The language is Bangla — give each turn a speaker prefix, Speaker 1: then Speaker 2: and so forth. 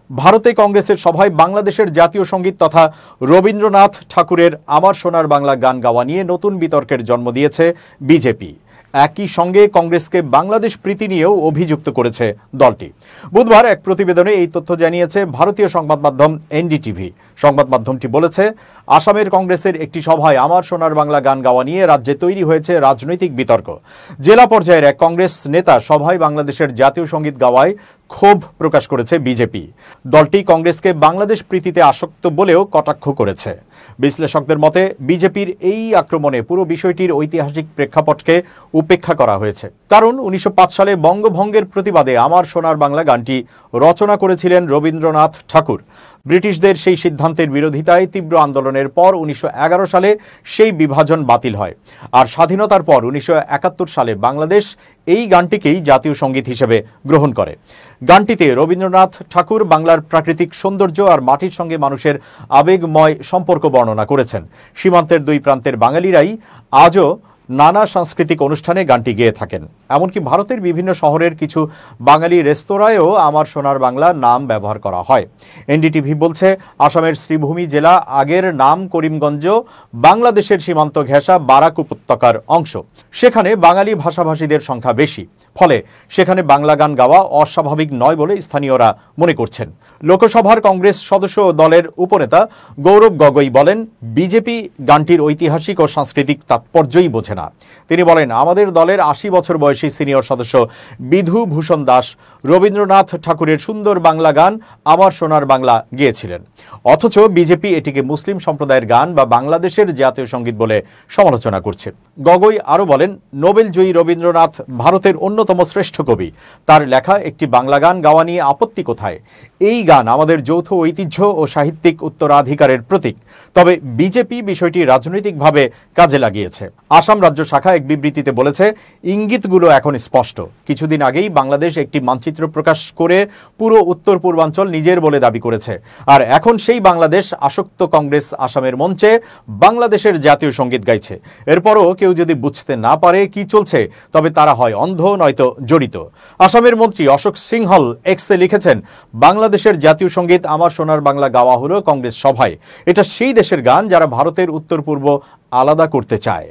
Speaker 1: ভারতে কংগ্রেসের সভায় বাংলাদেশের জাতীয় সঙ্গীত তথা রবীন্দ্রনাথ ঠাকুরের আমার সোনার বাংলা গান গাওয়া নিয়ে নতুন বিতর্কের জন্ম দিয়েছে বিজেপি। একই সঙ্গে কংগ্রেসকে বাংলাদেশ প্রীতি নিয়েও অভিযুক্ত করেছে দলটি। বুধবার এক প্রতিবেদনে এই তথ্য জানিয়েছে ভারতীয় সংবাদ মাধ্যম এনডিটিভি। সংবাদ মাধ্যমটি বলেছে, আসামের কংগ্রেসের একটি সভায় আমার সোনার বাংলা গান গাওয়া নিয়ে রাজ্যে তৈরি হয়েছে রাজনৈতিক বিতর্ক। জেলা পর্যায়ের এক কংগ্রেস নেতা সভায় বাংলাদেশের জাতীয় সঙ্গীত গাওয়ায় ক্ষোভ প্রকাশ করেছে বিজেপি। দলটি কংগ্রেসকে বাংলাদেশ প্রীতিতে আসক্ত বলেও কটাক্ষ করেছে। বিশ্লেষকদের মতে বিজেপির এই আক্রমণে পুরো বিষয়টির ঐতিহাসিক প্রেক্ষাপটকে উপেক্ষা করা হয়েছে। কারণ ১৯০৫ সালে বঙ্গভঙ্গের প্রতিবাদে আমার সোনার বাংলা গানটি রচনা করেছিলেন রবীন্দ্রনাথ ঠাকুর। ব্রিটিশদের সেই সিদ্ধান্তের বিরোধিতায় তীব্র আন্দোলনের পর ১৯১১ সালে সেই বিভাজন বাতিল হয়। আর স্বাধীনতার পর ১৯৭১ সালে বাংলাদেশ এই গানটিকেই জাতীয় সঙ্গীত হিসেবে গ্রহণ করে। গানটিতে রবীন্দ্রনাথ ঠাকুর বাংলার প্রাকৃতিক সৌন্দর্য আর মাটির সঙ্গে মানুষের আবেগময় সম্পর্ক বর্ণনা করেছেন। সীমান্তের দুই প্রান্তের বাঙালিরাই আজও নানা সাংস্কৃতিক অনুষ্ঠানে গানটি গেয়ে থাকেন। এমনকি ভারতের বিভিন্ন শহরের কিছু বাঙালি রেস্তোরাঁয়ও আমার সোনার বাংলা নাম ব্যবহার করা হয়। এনডিটিভি বলছে, আসামের শ্রীভূমি জেলা, আগের নাম করিমগঞ্জ, বাংলাদেশের সীমান্ত ঘেঁষা বারাক উপত্যকার অংশ। সেখানে বাঙালি ভাষাভাষীদের সংখ্যা বেশি, ফলে সেখানে বাংলা গান গাওয়া অস্বাভাবিক নয় বলে স্থানীয়রা মনে করছেন। লোকসভার কংগ্রেস সদস্য ও দলের উপনেতা গৌরব গগৈ বলেন, বিজেপি গানটির ঐতিহাসিক ও সাংস্কৃতিক তাৎপর্যই বোঝে না। তিনি বলেন, আমাদের দলের ৮০ বছর বয়সী সিনিয়র সদস্য বিধু ভূষণ দাস রবীন্দ্রনাথ ঠাকুরের সুন্দর বাংলা গান আমার সোনার বাংলা গেয়েছিলেন, অথচ বিজেপি এটিকে মুসলিম সম্প্রদায়ের গান বা বাংলাদেশের জাতীয় সঙ্গীত বলে সমালোচনা করছে। গগৈ আরও বলেন, নোবেলজয়ী রবীন্দ্রনাথ ভারতের অন্যতম শ্রেষ্ঠ কবি, তার লেখা একটি বাংলা গান গাওয়া নিয়ে আপত্তি কোথায়? এই গান আমাদের যৌথ ঐতিহ্য ও সাহিত্যিক উত্তরাধিকারের প্রতীক। তবে বিজেপি বিষয়টি রাজনৈতিকভাবে কাজে লাগিয়েছে। আসাম রাজ্য শাখা এক বিবৃতিতে বলেছে, ইঙ্গিতগুলো এখন স্পষ্ট। কিছুদিন আগেই বাংলাদেশ একটি মানচিত্র প্রকাশ করে পুরো উত্তর পূর্বাঞ্চল নিজের বলে দাবি করেছে। আর এখন সেই বাংলাদেশ আসক্ত কংগ্রেস আসামের মঞ্চে বাংলাদেশের জাতীয় সঙ্গীত গাইছে। এরপরও কেউ যদি বুঝতে না পারে কি চলছে, তবে তারা হয় অন্ধ নয়তো জড়িত। আসামের মন্ত্রী অশোক সিংহল এক্সে লিখেছেন, বাংলাদেশের জাতীয় সঙ্গীত আমার সোনার বাংলা গাওয়া হলো কংগ্রেস সভায়। এটা সেই দেশের গান যারা ভারতের উত্তর পূর্ব আলাদা করতে চায়।